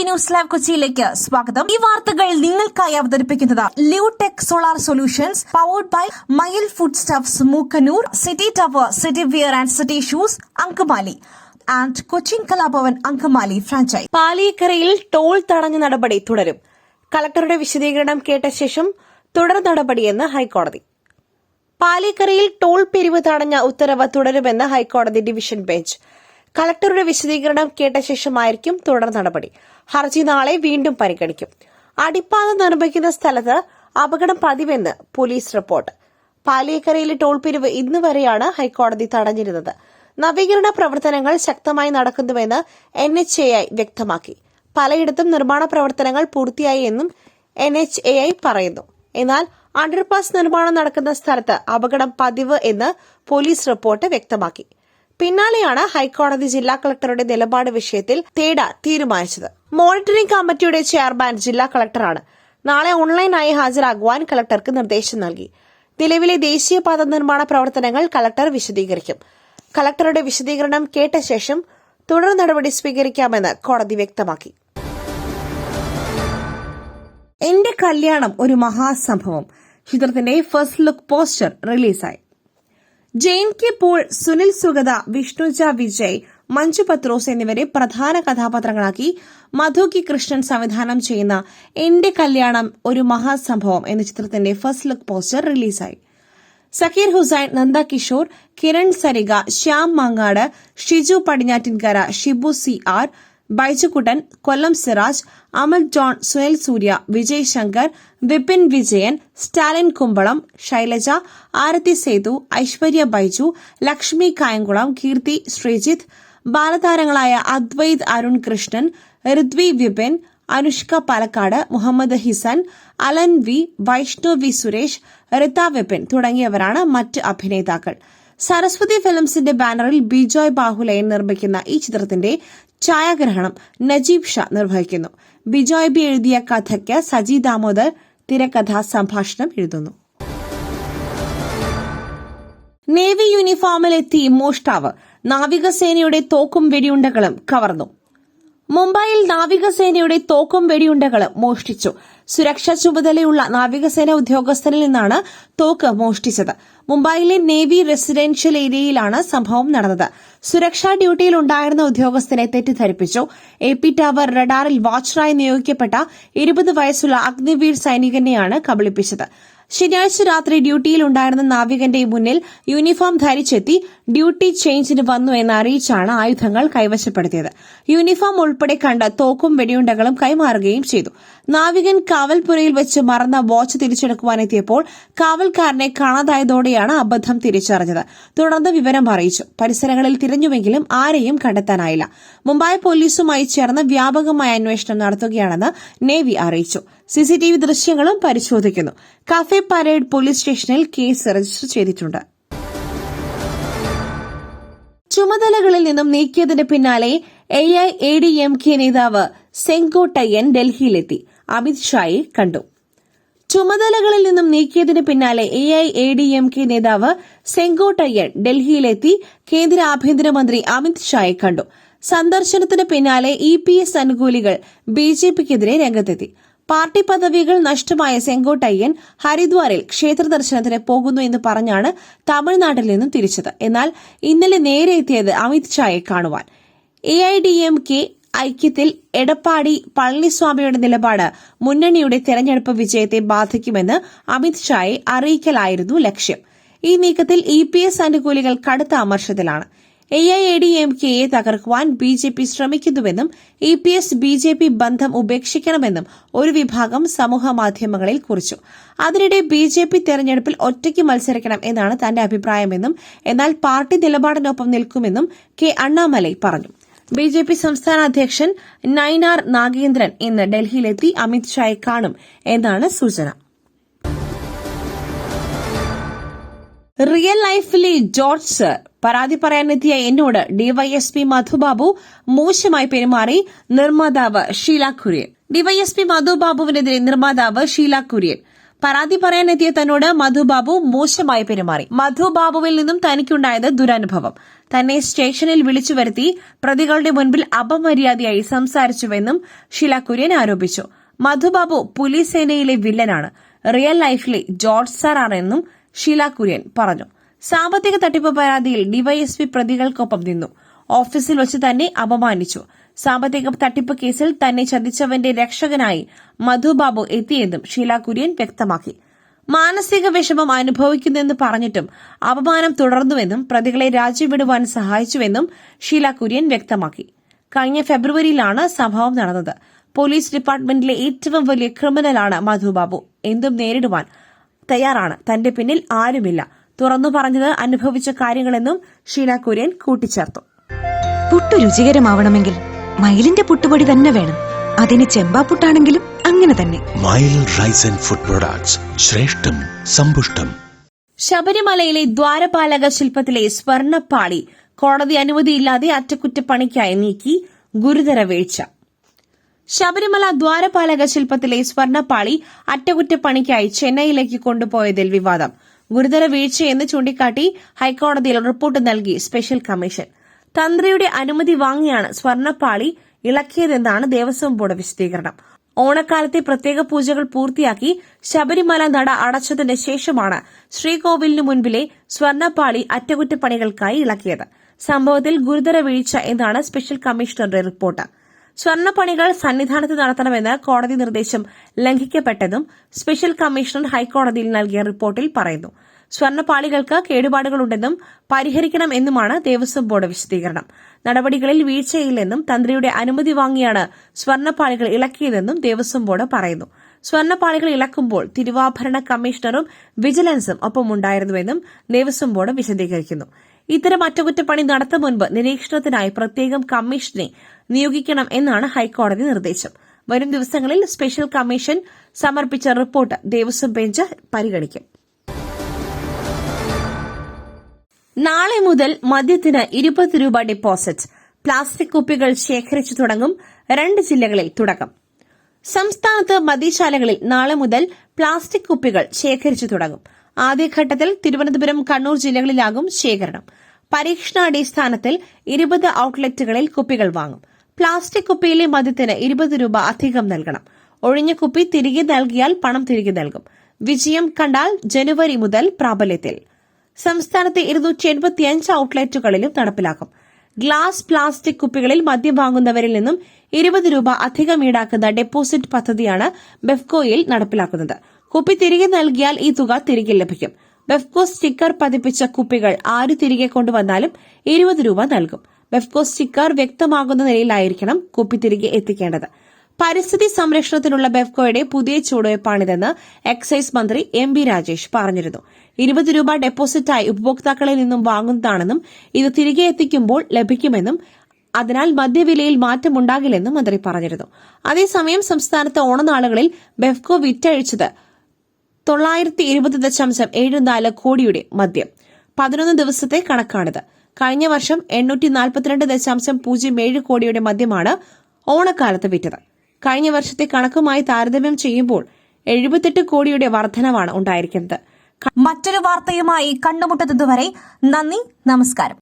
News live കൊച്ചിയിലേക്ക് സ്വാഗതം. ഈ വാർത്തകൾ നിങ്ങൾക്കായി അവതരിപ്പിക്കുന്നത് Leotech solar solutions, powered by Mayil food stuffs, Mookkannoor, city tower, city wear and city shoes, Angamaly and Cochin Kalabhavan Angamaly franchise. പാലിയേക്കരയിൽ ടോൾ തടഞ്ഞ നടപടി തുടരും. കളക്ടറുടെ വിശദീകരണം കേട്ട ശേഷം തുടർ നടപടിയെന്ന് ഹൈക്കോടതി. പാലിയേക്കരയിൽ ടോൾ പിരിവ് തടഞ്ഞ ഉത്തരവ് തുടരുമെന്ന് ഹൈക്കോടതി ഡിവിഷൻ ബെഞ്ച്. കളക്ടറുടെ വിശദീകരണം കേട്ട ശേഷമായിരിക്കും തുടർ നടപടി. ഹർജി നാളെ വീണ്ടും പരിഗണിക്കും. അടിപ്പാത നിർമ്മിക്കുന്ന സ്ഥലത്ത് അപകടം പതിവെന്ന് പോലീസ് റിപ്പോർട്ട്. പാലിയേക്കരയിലെ ടോൾ പിരിവ് ഇന്ന് വരെയാണ് ഹൈക്കോടതി തടഞ്ഞിരുന്നത്. നവീകരണ പ്രവർത്തനങ്ങൾ ശക്തമായി നടക്കുന്നുവെന്ന് NHAI വ്യക്തമാക്കി. പലയിടത്തും നിർമ്മാണ പ്രവർത്തനങ്ങൾ പൂർത്തിയായി എന്നും NHAI പറയുന്നു. എന്നാൽ അണ്ടർപാസ് നിർമ്മാണം നടക്കുന്ന സ്ഥലത്ത് അപകടം പതിവ് എന്ന് പോലീസ് റിപ്പോർട്ട് വ്യക്തമാക്കി. പിന്നാലെയാണ് ഹൈക്കോടതി ജില്ലാ കളക്ടറുടെ നിലപാട് വിഷയത്തിൽ തേടാൻ തീരുമാനിച്ചത്. മോണിറ്ററിംഗ് കമ്മിറ്റിയുടെ ചെയർമാൻ ജില്ലാ കളക്ടറാണ്. നാളെ ഓൺലൈനായി ഹാജരാകുവാൻ കളക്ടർക്ക് നിർദ്ദേശം നൽകി. നിലവിലെ ദേശീയപാത നിർമ്മാണ പ്രവർത്തനങ്ങൾ കളക്ടർ വിശദീകരിക്കും. കളക്ടറുടെ വിശദീകരണം കേട്ട ശേഷം തുടർ നടപടി സ്വീകരിക്കാമെന്ന് കോടതി വ്യക്തമാക്കി. എന്റെ കല്യാണം ഒരു മഹാസംഭവം ചിത്രത്തിന്റെ ഫസ്റ്റ് ലുക്ക് പോസ്റ്റർ റിലീസായി. JNK പോൾ, സുനിൽ സുഗത, വിഷ്ണുജ വിജയ്, മഞ്ജു പത്രോസ് എന്നിവരെ പ്രധാന കഥാപാത്രങ്ങളാക്കി മധു കി കൃഷ്ണൻ സംവിധാനം ചെയ്യുന്ന എന്റെ കല്യാണം ഒരു മഹാസംഭവം എന്ന ചിത്രത്തിന്റെ ഫസ്റ്റ് ലുക്ക് പോസ്റ്റർ റിലീസായി. സക്കീർ ഹുസൈൻ, നന്ദ കിഷോർ, കിരൺ സരിക, ശ്യാം മാങ്ങാട്, ഷിജു പടിഞ്ഞാറ്റിൻകര, ഷിബു CR, ബൈജുക്കുട്ടൻ, കൊല്ലം സിറാജ്, അമൽ ജോൺ, സുനിൽ സൂര്യ, വിജയ് ശങ്കർ, വിപിൻ വിജയൻ, സ്റ്റാലിൻ കുമ്പളം, ശൈലജ, ആരതി സേതു, ഐശ്വര്യ ബൈജു, ലക്ഷ്മി കായംകുളം, കീർത്തി ശ്രീജിത്ത്, ബാലതാരങ്ങളായ അദ്വൈത് അരുൺ കൃഷ്ണൻ, ഋത്വി വിപിൻ, അനുഷ്ക പാലക്കാട്, മുഹമ്മദ് ഹിസൻ, അലൻ വി, വൈഷ്ണവ് വി സുരേഷ്, റിത വിപിൻ തുടങ്ങിയവരാണ് മറ്റ് അഭിനേതാക്കൾ. സരസ്വതി ഫിലിംസിന്റെ ബാനറിൽ ബിജോയ് ബാഹുലയൻ നിർമ്മിക്കുന്ന ഈ ചിത്രത്തിന്റെ ഛായാഗ്രഹണം നജീബ് ഷാ നിർവഹിക്കുന്നു. ബിജോയ് ബി എഴുതിയ കഥയ്ക്ക് സജി ദാമോദർ തിരക്കഥാ സംഭാഷണം എഴുതുന്നു. നേവി യൂണിഫോമിലെത്തി മോഷ്ടാവ്, നാവികസേനയുടെ തോക്കും വെടിയുണ്ടകളും കവർന്നു. മുംബൈയിൽ നാവികസേനയുടെ തോക്കും വെടിയുണ്ടകളും മോഷ്ടിച്ചു. സുരക്ഷാ ചുമതലയുള്ള നാവികസേന ഉദ്യോഗസ്ഥരിൽ നിന്നാണ് തോക്ക് മോഷ്ടിച്ചത്. മുംബൈയിലെ നേവി റെസിഡൻഷ്യൽ ഏരിയയിലാണ് സംഭവം നടന്നത്. സുരക്ഷാ ഡ്യൂട്ടിയിൽ ഉണ്ടായിരുന്ന ഉദ്യോഗസ്ഥനെ തെറ്റിദ്ധരിപ്പിച്ചു. AP ടവർ റഡാറിൽ വാച്ചറായി നിയോഗിക്കപ്പെട്ട 20 വയസ്സുള്ള അഗ്നിവീർ സൈനികനെയാണ് കബളിപ്പിച്ചത്. ശനിയാഴ്ച രാത്രി ഡ്യൂട്ടിയിലുണ്ടായിരുന്ന നാവികന്റെ മുന്നിൽ യൂണിഫോം ധരിച്ചെത്തി ഡ്യൂട്ടി ചേഞ്ചിന് വന്നു എന്ന് അറിയിച്ചാണ് ആയുധങ്ങൾ കൈവശപ്പെടുത്തിയത്. യൂണിഫോം ഉൾപ്പെടെ കണ്ട് തോക്കും വെടിയുണ്ടകളും കൈമാറുകയും ചെയ്തു. നാവികൻ കാവൽപുരയിൽ വെച്ച് മറന്ന വാച്ച് തിരിച്ചെടുക്കുവാനെത്തിയപ്പോൾ കാവൽക്കാരനെ കാണാതായതോടെയാണ് അബദ്ധം തിരിച്ചറിഞ്ഞത്. തുടർന്ന് വിവരം അറിയിച്ചു. പരിസരങ്ങളിൽ തിരഞ്ഞുവെങ്കിലും ആരെയും കണ്ടെത്താനായില്ല. മുംബൈ പോലീസുമായി ചേർന്ന് വ്യാപകമായ അന്വേഷണം നടത്തുകയാണെന്ന് നേവി അറിയിച്ചു. CCTV ദൃശ്യങ്ങളും പരിശോധിക്കുന്നു. കഫേ പരേഡ് പോലീസ് സ്റ്റേഷനിൽ കേസ് രജിസ്റ്റർ ചെയ്തിട്ടുണ്ട്. ചുമതലകളിൽ നിന്നും നീക്കിയതിന് പിന്നാലെ AIADMK നേതാവ് സെങ്കോട്ടയ്യൻ ഡൽഹിയിലെത്തി അമിത് ഷായെ കണ്ടു. ചുമതലകളിൽ നിന്നും നീക്കിയതിന് പിന്നാലെ AIADMK നേതാവ് സെങ്കോട്ടയ്യൻ ഡൽഹിയിലെത്തി കേന്ദ്ര ആഭ്യന്തരമന്ത്രി അമിത് ഷായെ കണ്ടു. സന്ദർശനത്തിന് പിന്നാലെ EPS അനുകൂലികൾ BJPക്കെതിരെ രംഗത്തെത്തി. പാർട്ടി പദവികൾ നഷ്ടമായ സെങ്കോട്ടയ്യൻ ഹരിദ്വാറിൽ ക്ഷേത്ര ദർശനത്തിന് പോകുന്നു എന്ന് പറഞ്ഞാണ് തമിഴ്നാട്ടിൽ നിന്നും തിരിച്ചത്. എന്നാൽ ഇന്നലെ നേരെ എത്തിയത് അമിത് ഷായെ കാണുവാൻ. AIADMK ഐക്യത്തിൽ എടപ്പാടി പളനിസ്വാമിയുടെ നിലപാട് മുന്നണിയുടെ തെരഞ്ഞെടുപ്പ് വിജയത്തെ ബാധിക്കുമെന്ന് അമിത് ഷായെ അറിയിക്കലായിരുന്നു ലക്ഷ്യം. ഈ നീക്കത്തിൽ EPS അനുകൂലികൾ കടുത്ത അമർഷത്തിലാണ്. AIADMKയെ തകർക്കുവാൻ BJP ശ്രമിക്കുന്നുവെന്നും EPS BJP ബന്ധം ഉപേക്ഷിക്കണമെന്നും ഒരു വിഭാഗം സമൂഹമാധ്യമങ്ങളിൽ കുറിച്ചു. അതിനിടെ BJP തെരഞ്ഞെടുപ്പിൽ ഒറ്റയ്ക്ക് മത്സരിക്കണം എന്നാണ് തന്റെ അഭിപ്രായമെന്നും എന്നാൽ പാർട്ടി നിലപാടിനൊപ്പം നിൽക്കുമെന്നും K അണ്ണാമലൈ പറഞ്ഞു. BJP സംസ്ഥാന അധ്യക്ഷൻ നൈനാർ നാഗേന്ദ്രൻ ഇന്ന് ഡൽഹിയിലെത്തി അമിത് ഷായെ കാണും എന്നാണ് സൂചന. റിയൽ ലൈഫിലെ ജോർജ് സർ, പരാതി പറയാനെത്തിയ എന്നോട് DYSP മധുബാബു മോശമായി പെരുമാറി നിർമ്മാതാവ് ഷീല കുര്യൻ. DYSP മധുബാബുവിനെതിരെ നിർമ്മാതാവ് ഷീല കുര്യൻ പരാതി പറയാനെത്തിയ തന്നോട് മധുബാബു മോശമായി പെരുമാറി. മധുബാബുവിൽ നിന്നും തനിക്കുണ്ടായത് ദുരനുഭവം. തന്നെ സ്റ്റേഷനിൽ വിളിച്ചു വരുത്തി പ്രതികളുടെ മുൻപിൽ അപമര്യാദയായി സംസാരിച്ചുവെന്നും ഷീല കുര്യൻ ആരോപിച്ചു. മധുബാബു പോലീസ് സേനയിലെ വില്ലനാണ്, റിയൽ ലൈഫിലെ ജോർജ് സാർ ആണെന്നും ഷീല കുര്യൻ പറഞ്ഞു. സാമ്പത്തിക തട്ടിപ്പ് പരാതിയിൽ ഡിവൈഎസ്പി പ്രതികൾക്കൊപ്പം നിന്നു. ഓഫീസിൽ വച്ച് തന്നെ അപമാനിച്ചു. സാമ്പത്തിക തട്ടിപ്പ് കേസിൽ തന്നെ ചതിച്ചവന്റെ രക്ഷകനായി മധുബാബു എത്തിയെന്നും ഷീല കുര്യൻ വ്യക്തമാക്കി. മാനസിക വിഷമം അനുഭവിക്കുന്നെന്ന് പറഞ്ഞിട്ടും അപമാനം തുടർന്നുവെന്നും പ്രതികളെ രാജ്യവിടുവാൻ സഹായിച്ചുവെന്നും ഷീല കുര്യൻ വ്യക്തമാക്കി. കഴിഞ്ഞ ഫെബ്രുവരിയിലാണ് സംഭവം നടന്നത്. പോലീസ് ഡിപ്പാർട്ട്മെന്റിലെ ഏറ്റവും വലിയ ക്രിമിനലാണ് മധുബാബു. എന്തും നേരിടുവാൻ തയ്യാറാണ്. തന്റെ പിന്നിൽ ആരുമില്ല. തുറന്നു പറഞ്ഞത് അനുഭവിച്ച കാര്യങ്ങളെന്നും ഷീല കുര്യൻ കൂട്ടിച്ചേർത്തു. പുട്ട് രുചികരമാവണമെങ്കിൽ മയിലിന്റെ പുട്ടുപൊടി തന്നെ വേണം. അതിന് ചെമ്പാപ്പുട്ടാണെങ്കിലും അങ്ങനെ തന്നെ. മയിൽ റൈസ് ആൻഡ് ഫുഡ് പ്രൊഡക്ട്സ്, ശ്രേഷ്ഠം സമ്പുഷ്ടം. ശബരിമലയിലെ ദ്വാരപാലക ശില്പത്തിലെ സ്വർണ്ണപ്പാളി കോടതി അനുമതിയില്ലാതെ അറ്റകുറ്റപ്പണിക്കായി നീക്കി, ഗുരുതര വീഴ്ച. ശബരിമല ദ്വാരപാലക ശില്പത്തിലെ സ്വർണ്ണപ്പാളി അറ്റകുറ്റപ്പണിക്കായി ചെന്നൈയിലേക്ക് കൊണ്ടുപോയതിൽ വിവാദം. ഗുരുതര വീഴ്ചയെന്ന് ചൂണ്ടിക്കാട്ടി ഹൈക്കോടതിയിൽ റിപ്പോർട്ട് നൽകി സ്പെഷ്യൽ കമ്മീഷൻ. തന്ത്രിയുടെ അനുമതി വാങ്ങിയാണ് സ്വർണ്ണപ്പാളി ഇളക്കിയതെന്നാണ് ദേവസ്വം ബോർഡ് വിശദീകരണം. ഓണക്കാലത്തെ പ്രത്യേക പൂജകൾ പൂർത്തിയാക്കി ശബരിമല നട അടച്ചതിന് ശേഷമാണ് ശ്രീകോവിലിനു മുൻപിലെ സ്വർണ്ണപ്പാളി അറ്റകുറ്റപ്പണികൾക്കായി ഇളക്കിയത്. സംഭവത്തിൽ ഗുരുതര വീഴ്ച എന്നാണ് സ്പെഷ്യൽ കമ്മീഷണറുടെ റിപ്പോർട്ട്. സ്വർണ്ണപ്പണികൾ സന്നിധാനത്ത് നടത്തണമെന്ന് കോടതി നിർദ്ദേശം ലംഘിക്കപ്പെട്ടെന്നും സ്പെഷ്യൽ കമ്മീഷണർ ഹൈക്കോടതിയിൽ നൽകിയ റിപ്പോർട്ടിൽ പറയുന്നു. സ്വർണ്ണപ്പാളികൾക്ക് കേടുപാടുകളുണ്ടെന്നും പരിഹരിക്കണമെന്നുമാണ് ദേവസ്വം ബോർഡ് വിശദീകരണം. നടപടികളിൽ വീഴ്ചയില്ലെന്നും തന്ത്രിയുടെ അനുമതി വാങ്ങിയാണ് സ്വർണ്ണപ്പാളികൾ ഇളക്കിയതെന്നും ദേവസ്വം ബോർഡ് പറയുന്നു. സ്വർണ്ണപ്പാളികൾ ഇളക്കുമ്പോൾ തിരുവാഭരണ കമ്മീഷണറും വിജിലൻസും ഒപ്പമുണ്ടായിരുന്നുവെന്നും ദേവസ്വം ബോർഡ് വിശദീകരിക്കുന്നു. ഇത്തരം അറ്റകുറ്റപ്പണി നടത്തും മുൻപ് നിരീക്ഷണത്തിനായി പ്രത്യേകം കമ്മീഷനെ നിയോഗിക്കണം എന്നാണ് ഹൈക്കോടതി നിർദ്ദേശം. വരും ദിവസങ്ങളിൽ സ്പെഷ്യൽ കമ്മീഷൻ സമർപ്പിച്ച റിപ്പോർട്ട് ദേവസ്വം ബെഞ്ച് പരിഗണിക്കും. നാളെ മുതൽ മദ്യത്തിന് 20 രൂപ ഡെപ്പോസിറ്റ്. പ്ലാസ്റ്റിക് കുപ്പികൾ ശേഖരിച്ചു തുടങ്ങും. 2 ജില്ലകളിൽ തുടക്കം. സംസ്ഥാനത്ത് മദ്യശാലകളിൽ നാളെ മുതൽ പ്ലാസ്റ്റിക് കുപ്പികൾ ശേഖരിച്ചു തുടങ്ങും. ആദ്യഘട്ടത്തിൽ തിരുവനന്തപുരം, കണ്ണൂർ ജില്ലകളിലാകും ശേഖരണം. പരീക്ഷണാടിസ്ഥാനത്തിൽ 20 ഔട്ട്ലെറ്റുകളിൽ കുപ്പികൾ വാങ്ങും. പ്ലാസ്റ്റിക് കുപ്പിയിലെ മദ്യത്തിന് 20 രൂപ അധികം നൽകണം. ഒഴിഞ്ഞ കുപ്പി തിരികെ നൽകിയാൽ പണം തിരികെ നൽകും. വിജയം കണ്ടാൽ ജനുവരി മുതൽ പ്രാബല്യത്തിൽ. സംസ്ഥാനത്തെ 285 ഔട്ട്ലെറ്റുകളിലും നടപ്പിലാക്കും. ഗ്ലാസ്, പ്ലാസ്റ്റിക് കുപ്പികളിൽ മദ്യം വാങ്ങുന്നവരിൽ നിന്നും 20 രൂപ അധികം ഈടാക്കുന്ന ഡെപ്പോസിറ്റ് പദ്ധതിയാണ് ബെഫ്കോയിൽ നടപ്പിലാക്കുന്നത്. കുപ്പി തിരികെ നൽകിയാൽ ഈ തുക തിരികെ ലഭിക്കും. ബെഫ്കോ സ്റ്റിക്കർ പതിപ്പിച്ച കുപ്പികൾ ആര് തിരികെ കൊണ്ടുവന്നാലും 20 രൂപ നൽകും. ബെഫ്കോ സ്റ്റിക്കർ വ്യക്തമാകുന്ന നിലയിലായിരിക്കണം കുപ്പി തിരികെ എത്തിക്കേണ്ടത്. പരിസ്ഥിതി സംരക്ഷണത്തിനുള്ള ബെഫ്കോയുടെ പുതിയ ചുവടുവയ്പ്പാണിതെന്ന് എക്സൈസ് മന്ത്രി എം.ബി. രാജേഷ് പറഞ്ഞിരുന്നു. 20 രൂപ ഡെപ്പോസിറ്റായി ഉപഭോക്താക്കളിൽ നിന്നും വാങ്ങുന്നതാണെന്നും ഇത് തിരികെ എത്തിക്കുമ്പോൾ ലഭിക്കുമെന്നും അതിനാൽ മദ്യവിലയിൽ മാറ്റമുണ്ടാകില്ലെന്നും മന്ത്രി പറഞ്ഞിരുന്നു. അതേസമയം സംസ്ഥാനത്ത് ഓണനാളുകളിൽ ബെഫ്കോ വിറ്റഴിച്ചത് 920.74 കോടിയുടെ മദ്യം. 11 ദിവസത്തെ കണക്കാണിത്. കഴിഞ്ഞ വർഷം 842.07 കോടിയുടെ മദ്യമാണ് ഓണക്കാലത്ത് വിറ്റത്. കഴിഞ്ഞ വർഷത്തെ കണക്കുമായി താരതമ്യം ചെയ്യുമ്പോൾ 78 കോടിയുടെ വർധനവാണ് ഉണ്ടായിരിക്കുന്നത്. മറ്റൊരു വാർത്തയുമായി കണ്ടുമുട്ടുന്നതുവരെ നന്ദി, നമസ്കാരം.